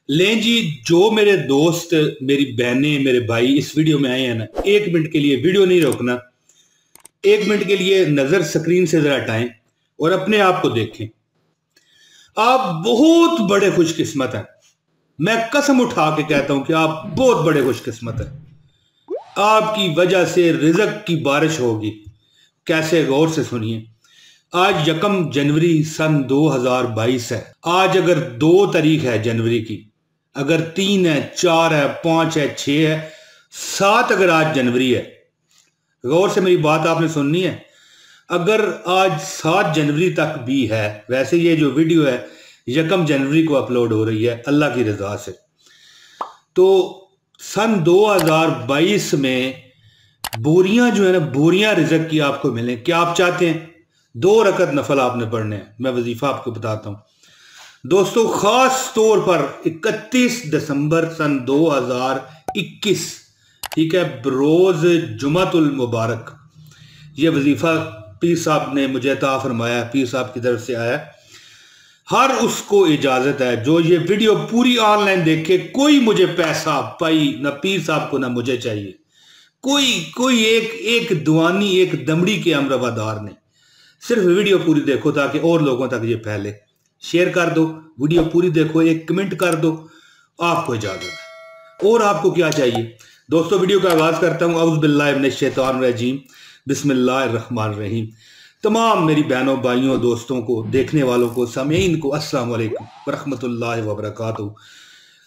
लें जी, जो मेरे दोस्त, मेरी बहनें, मेरे भाई इस वीडियो में आए हैं ना, 1 मिनट के लिए वीडियो नहीं रोकना। 1 मिनट के लिए नजर स्क्रीन से जरा हटाएं और अपने आप को देखें। आप बहुत बड़े खुशकिस्मत हैं। मैं कसम उठा के कहता हूं कि आप बहुत बड़े खुशकिस्मत हैं। आपकी वजह से रिज़्क की बारिश होगी। कैसे? गौर से सुनिए। आज 1 जनवरी सन 2022 है। आज अगर 2 तारीख है जनवरी की, अगर 3 है, 4 है, 5 है, 6 है, 7 अगर आज जनवरी है, गौर से मेरी बात आपने सुननी है। अगर आज 7 जनवरी तक भी है, वैसे ये जो वीडियो है 1 जनवरी को अपलोड हो रही है अल्लाह की रजा से, तो सन 2022 में बोरियां जो है ना, बोरियां रिज़्क की आपको मिले। क्या आप चाहते हैं? 2 रकत नफल आपने पढ़ने हैं। मैं वजीफा आपको बताता हूं दोस्तों। खास तौर पर 31 दिसंबर सन 2021, ठीक है, बरोज जुमातुल मुबारक, ये वजीफा पीर साहब ने मुझे अता फरमाया, पीर साहब की तरफ से आया। हर उसको इजाजत है जो ये वीडियो पूरी ऑनलाइन देखे। कोई मुझे पैसा पाई ना पीर साहब को ना मुझे चाहिए। कोई एक दुआनी, एक दमड़ी के अमरवादार ने। सिर्फ वीडियो पूरी देखो ताकि और लोगों तक ये फैले। शेयर कर दो, वीडियो पूरी देखो, एक कमेंट कर दो, आपको इजाजत है। और आपको क्या चाहिए दोस्तों? वीडियो का आगाज करता हूं। औज़ु बिल्लाहि मिनश शैतानिर रजीम, बिस्मिल्लाहिर रहमानिर रहीम। तमाम मेरी बहनों, भाइयों, दोस्तों को, देखने वालों को, सामीन को अस्सलाम वालेकुम व रहमतुल्लाहि व बरकातहू।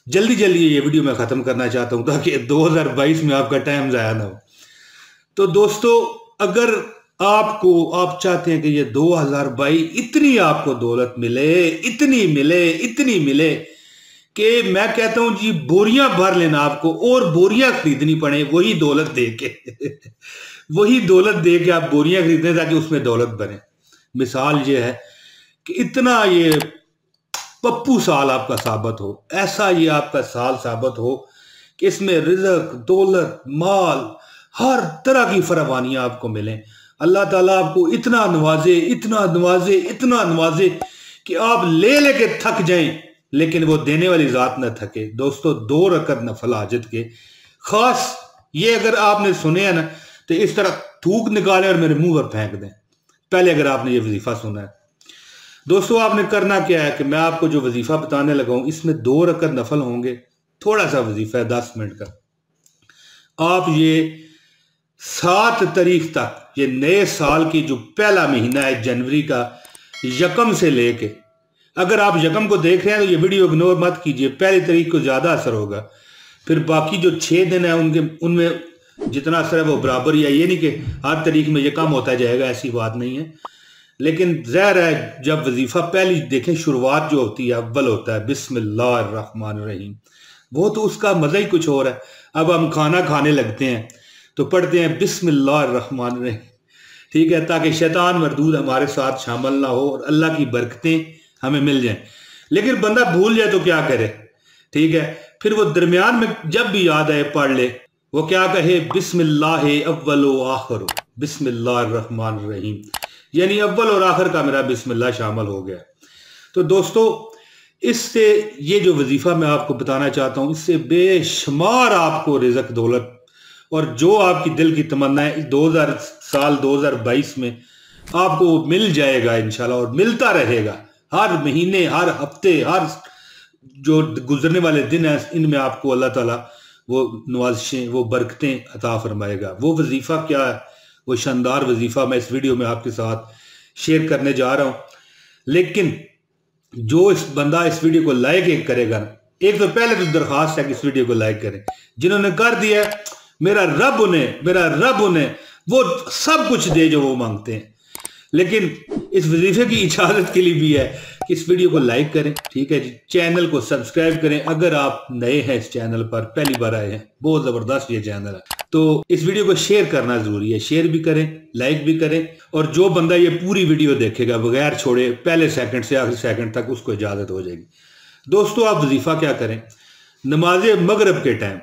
जल्दी जल्दी ये वीडियो मैं ख़त्म करना चाहता हूँ ताकि 2022 में आपका टाइम ज़ाया ना हो। तो दोस्तों, अगर आप चाहते हैं कि ये 2022 इतनी आपको दौलत मिले, इतनी मिले कि मैं कहता हूं जी बोरियां भर लेना आपको और बोरियां खरीदनी पड़े वही दौलत दे के वही दौलत दे के आप बोरियां खरीदें ताकि उसमें दौलत बने। मिसाल ये है कि इतना ये पप्पू साल आपका साबित हो, ऐसा ये आपका साल साबित हो कि इसमें रिज़्क, दौलत, माल, हर तरह की फरावानियां आपको मिलें। अल्लाह ताला आपको इतना नवाजे, इतना नवाजे, इतना नवाजे कि आप ले लेके थक जाएं, लेकिन वो देने वाली जात न थके। दोस्तों, 2 रकत नफल हाजत के खास, ये अगर आपने सुने हैं ना तो इस तरह थूक निकालें और मेरे मुंह पर फेंक दें। पहले अगर आपने ये वजीफा सुना है दोस्तों, आपने करना क्या है कि मैं आपको जो वजीफा बताने लगा हूं इसमें 2 रकत नफल होंगे। थोड़ा सा वजीफा है, 10 मिनट का। आप ये 7 तारीख तक, ये नए साल की जो पहला महीना है जनवरी का, 1 से लेके, अगर आप 1 को देख रहे हैं तो ये वीडियो इग्नोर मत कीजिए। पहली तारीख को ज्यादा असर होगा, फिर बाकी जो 6 दिन है उनमें जितना असर है वो बराबर ही है। ये नहीं कि हर तारीख में ये कम होता जाएगा, ऐसी बात नहीं है। लेकिन ज़ाहिर है जब वजीफा पहली देखें, शुरुआत जो होती है अव्वल होता है बिस्मिल्लाहिर्रहमानिर्रहीम, वो तो उसका मजा ही कुछ और है। अब हम खाना खाने लगते हैं तो पढ़ते हैं बिस्मिल्लाहिर्रहमानिर्रहीम, ठीक है, ताकि शैतान मरदूद हमारे साथ शामिल ना हो और अल्लाह की बरकतें हमें मिल जाएं। लेकिन बंदा भूल जाए तो क्या करे, ठीक है, फिर वो दरमियान में जब भी याद आए पढ़ ले। वो क्या कहे? बिस्मिल्लाह अव्वल व आखिर, बिस्मिल्लाहिर्रहमानिर्रहीम, यानी अव्वल और आखिर का मेरा बिस्मिल्लाह शामिल हो गया। तो दोस्तों, इससे ये जो वजीफा मैं आपको बताना चाहता हूं, इससे बेशुमार आपको रिज़्क, दौलत और जो आपकी दिल की तमन्ना है 2022 में आपको मिल जाएगा इंशाल्लाह, और मिलता रहेगा। हर महीने, हर हफ्ते, हर जो गुजरने वाले दिन है इनमें आपको अल्लाह ताला वो नवाजिशें, वो बरकतें अता फरमाएगा। वो वजीफा क्या है? वो शानदार वजीफा मैं इस वीडियो में आपके साथ शेयर करने जा रहा हूं। लेकिन जो इस बंदा इस वीडियो को लाइक करेगा ना, एक तो पहले तो दरखास्त है कि इस वीडियो को लाइक करें। जिन्होंने कर दिया, मेरा रब उन्हें वो सब कुछ दे जो वो मांगते हैं। लेकिन इस वजीफे की इजाजत के लिए भी है कि इस वीडियो को लाइक करें, ठीक है जी, चैनल को सब्सक्राइब करें। अगर आप नए हैं इस चैनल पर, पहली बार आए हैं, बहुत जबरदस्त ये चैनल है, तो इस वीडियो को शेयर करना जरूरी है। शेयर भी करें, लाइक भी करें, और जो बंदा ये पूरी वीडियो देखेगा बगैर छोड़े पहले सेकंड से आखिरी सेकंड तक, उसको इजाजत हो जाएगी। दोस्तों, आप वजीफा क्या करें? नमाज मगरब के टाइम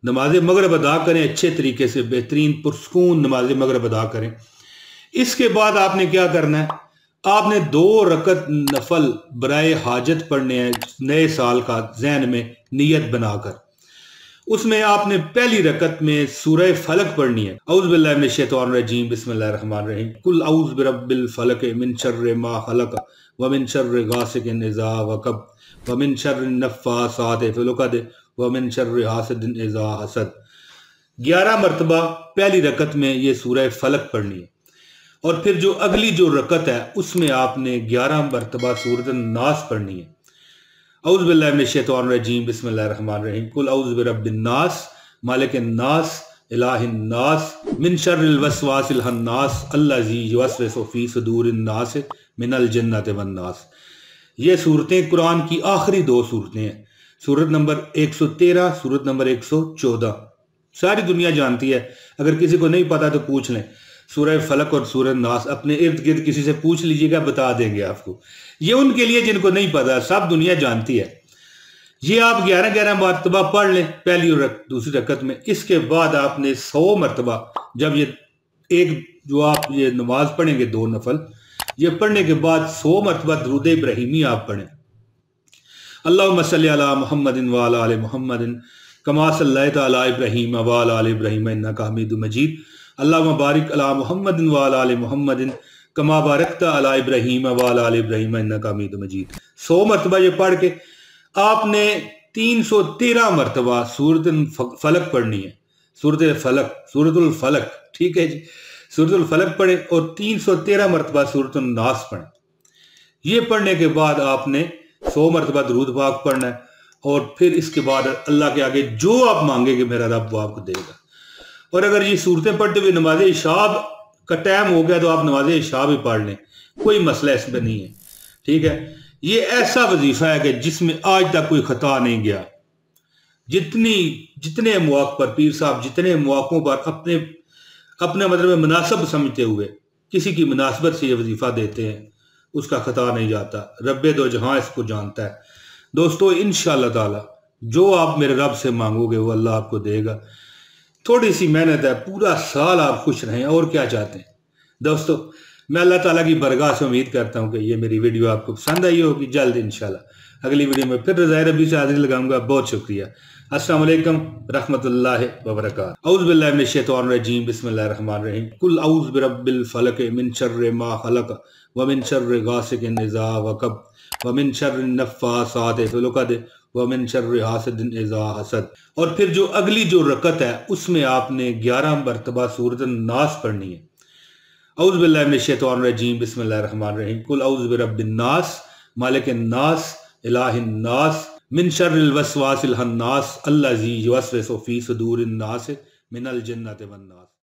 नमाज मगरब अदा करें, अच्छे तरीके से, बेहतरीन पुरसकून नमाज मगरब अदा करें। इसके बाद आपने क्या करना है? आपने 2 रकत नफल बराए हाजत पढ़ने हैं नए साल का ज़हन में नियत बनाकर। उसमें आपने पहली रकत में सूरह फलक पढ़नी है। औज़ु बिल्लाहि मिनश शैतानिर रजीम, बिस्मिल्लाहिर रहमानिर रहीम। कुल औज़ु बिरब्बिल फलक मिन शर्रि मा खलक व मिन शर्रि गासिकिन इज़ा वक़ब व मिन शर्रि नफ़्फ़ासाति फ़िल उक़द व मिन शर्रि हासिदिन इज़ा हसद। 11 मरतबा पहली रकत में ये सूरह फलक पढ़नी है और फिर जो अगली जो रकत है उसमें आपने 11 मरतबा सूरत नास पढ़नी है। औज़ु बिल्लाहि मिनश शैतानिर रजीम, बिस्मिल्लाहिर रहमानिर रहीम। कुल औज़ु बिरब्बिन नास मालिकिन नास इलाहिन नास मिन शर्रिल वसवासिल हन्नास अल्लज़ी युवस्विसु फ़ी सुदूरिन नास मिनल जिन्नति वन नास। ये सूरतें कुरान की आखिरी 2 सूरतें हैं। सूरत नंबर 113, सूरत नंबर 114। सारी दुनिया जानती है, अगर किसी को नहीं पता तो पूछ लें। सूरह फलक और सूरह नास अपने इर्द गिर्द किसी से पूछ लीजिएगा, बता देंगे आपको। ये उनके लिए जिनको नहीं पता, सब दुनिया जानती है। ये आप 11-11 मरतबा पढ़ लें पहली और दूसरी रकत में। इसके बाद आपने 100 मरतबा, जब ये एक जो आप ये नमाज पढ़ेंगे 2 नफल, ये पढ़ने के बाद 100 मरतबा दरूद इब्राहिमी आप पढ़ें। अल्लाहुम्मा सल्लि अला मुहम्मदिन व अला आलि मुहम्मदिन कमा सल्लैता अला इब्राहीम व अला आलि इब्राहीम इन्नका हमीदुम मजीद। अल्लाहुम्मा बारिक अला मुहम्मदिन व अला आलि मुहम्मदिन कमा बारकता अला इब्राहीम व अला आलि इब्राहीम इन्नका हमीदुम मजीद। 100 मरतबा ये पढ़ के आपने 313 मरतबा सूरत फलक पढ़नी है। सूरतुल फलक, ठीक है जी। सूरतुल फलक पढ़े और 313 मरतबा सूरतुल नास पढ़े। ये पढ़ने के बाद आपने 100 मरतबा दरूद पाक पढ़ना है और फिर इसके बाद अल्लाह के आगे जो आप मांगेंगे मेरा रब वो आपको देगा। और अगर ये सूरतें पढ़ते हुए नमाज इशा का टाइम हो गया तो आप नमाज इशा भी पढ़ लें, कोई मसला इसमें नहीं है, ठीक है। ये ऐसा वजीफा है कि जिसमें आज तक कोई खता नहीं गया। जितने मौक़ पर पीर साहब जितने मौक़ों पर अपने मतलब मुनासिब समझते हुए किसी की मुनासिबत से ये वजीफा देते हैं, उसका खता नहीं जाता। रब्बे दो जहां इसको जानता है। दोस्तों, इंशाअल्लाह ताला जो आप मेरे रब से मांगोगे वो अल्लाह आपको देगा। थोड़ी सी मेहनत है, पूरा साल आप खुश रहें, और क्या चाहते हैं। दोस्तों, मैं अल्लाह ताला की बरगाह से उम्मीद करता हूँ कि ये मेरी वीडियो आपको पसंद आई होगी। जल्द इंशाल्लाह अगली वीडियो में फिर रज़ाए रब्बी से हाजिर लगाऊंगा। बहुत शुक्रिया। अस्सलाम वालेकुम रहमतुल्लाहि व बरकातुहू। औज़ु बिल्लाहि मिनश शैतानिर रजीम, बिस्मिल्लाहिर रहमानिर रहीम। कुल औज़ु बिरब्बिल फलक मिन शर्रि मा खलक व मिन शर्रि गासिकिन इज़ा वक़ब व मिन शर्रि नफ़्फ़ासाति फ़िल उक़द व मिन शर्रि हासिदिन इज़ा हसद। और फिर जो अगली जो रकत है उसमें आपने 11 मरतबा सूरत नास पढ़नी है। औज़ु बिल्लाहि मिनश शैतानिर रजीम, बिस्मिल्लाहिर रहमानिर रहीम। कुल औज़ु बिरब्बिन नास मालिकिन नास इलाहिन नास मिन शर्रिल वसवासिल हन्नास अल्लज़ी युवस्विसु फ़ी सुदूरिन नास मिनल जिन्नति वन नास।